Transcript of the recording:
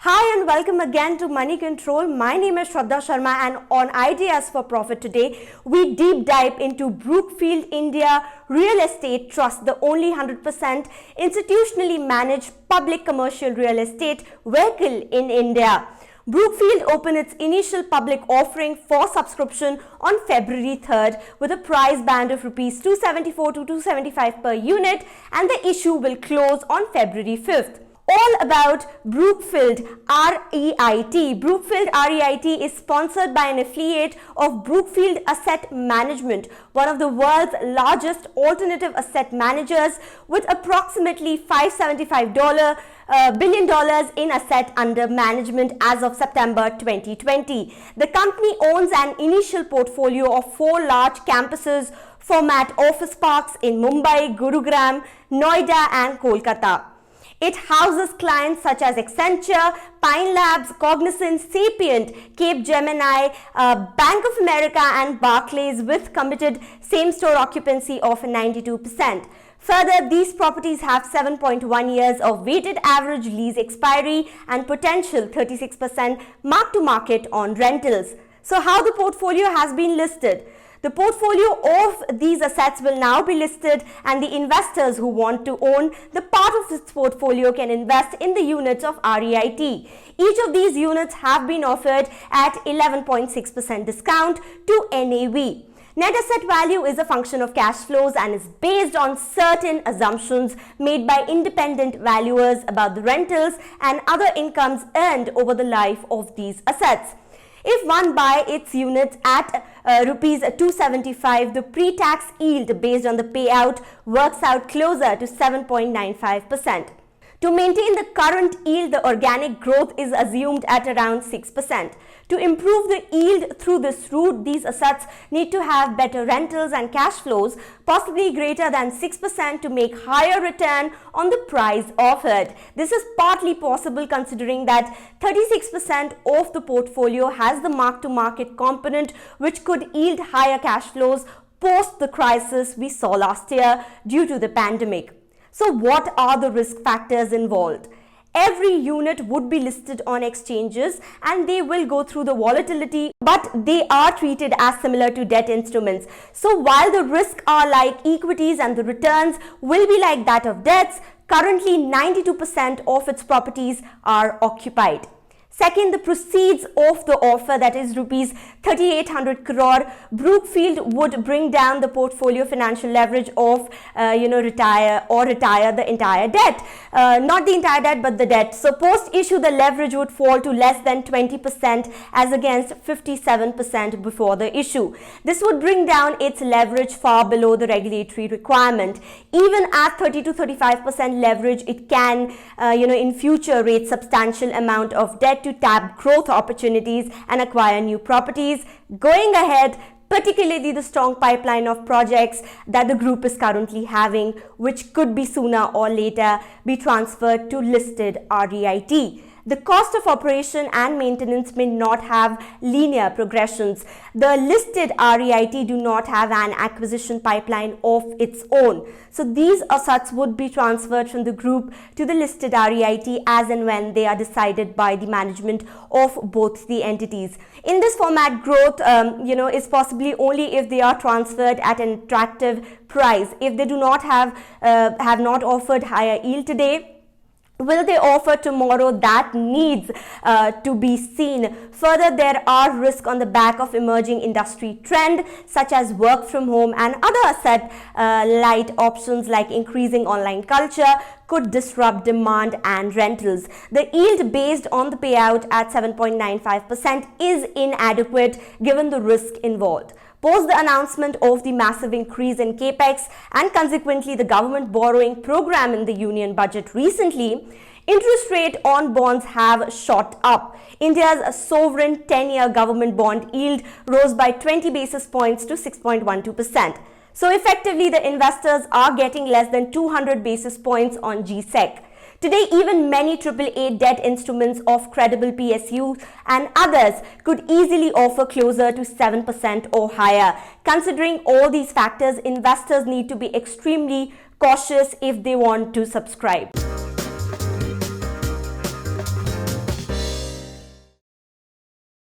Hi and welcome again to Money Control. My name is Shraddha Sharma and on Ideas for Profit today, we deep dive into Brookfield India Real Estate Trust, the only 100% institutionally managed public commercial real estate vehicle in India. Brookfield opened its initial public offering for subscription on February 3rd with a price band of Rs 274 to 275 per unit, and the issue will close on February 5th. All about Brookfield REIT. Brookfield REIT is sponsored by an affiliate of Brookfield Asset Management, one of the world's largest alternative asset managers with approximately $575 billion in asset under management as of September 2020. The company owns an initial portfolio of 4 large campuses format office parks in Mumbai, Gurugram, Noida and Kolkata. It houses clients such as Accenture, Pine Labs, Cognizant, Sapient, Capgemini, Bank of America and Barclays with committed same-store occupancy of 92%. Further, these properties have 7.1 years of weighted average lease expiry and potential 36% mark-to-market on rentals. So how the portfolio has been listed? The portfolio of these assets will now be listed, and the investors who want to own the part of this portfolio can invest in the units of REIT. Each of these units have been offered at 11.6% discount to NAV. Net asset value is a function of cash flows and is based on certain assumptions made by independent valuers about the rentals and other incomes earned over the life of these assets. If one buys its units at Rs 275, the pre-tax yield based on the payout works out closer to 7.95%. To maintain the current yield, the organic growth is assumed at around 6%. To improve the yield through this route, these assets need to have better rentals and cash flows, possibly greater than 6% to make higher return on the price offered. This is partly possible considering that 36% of the portfolio has the mark-to-market component, which could yield higher cash flows post the crisis we saw last year due to the pandemic. So what are the risk factors involved? Every unit would be listed on exchanges and they will go through the volatility, but they are treated as similar to debt instruments. So while the risks are like equities and the returns will be like that of debts, currently 92% of its properties are occupied. Second, the proceeds of the offer, that is Rs 3,800 crore, Brookfield would bring down the portfolio financial leverage of, retire the entire debt. Not the entire debt, but the debt. So post-issue, the leverage would fall to less than 20% as against 57% before the issue. This would bring down its leverage far below the regulatory requirement. Even at 30 to 35% leverage, it can, in future raise substantial amount of debt to tap growth opportunities and acquire new properties. Going ahead, particularly the strong pipeline of projects that the group is currently having, which could be sooner or later be transferred to listed REIT. The cost of operation and maintenance may not have linear progressions. The listed REIT do not have an acquisition pipeline of its own. So these assets would be transferred from the group to the listed REIT as and when they are decided by the management of both the entities. In this format, growth is possibly only if they are transferred at an attractive price. If they do not have not offered higher yield today, will they offer tomorrow? That needs to be seen. Further, there are risks on the back of emerging industry trend such as work from home and other asset light options like increasing online culture could disrupt demand and rentals. The yield based on the payout at 7.95% is inadequate given the risk involved. Post the announcement of the massive increase in capex and consequently the government borrowing program in the union budget recently, interest rate on bonds have shot up. India's sovereign 10-year government bond yield rose by 20 basis points to 6.12%. So effectively, the investors are getting less than 200 basis points on GSEC. Today, even many AAA debt instruments of credible PSUs and others could easily offer closer to 7% or higher. Considering all these factors, investors need to be extremely cautious if they want to subscribe.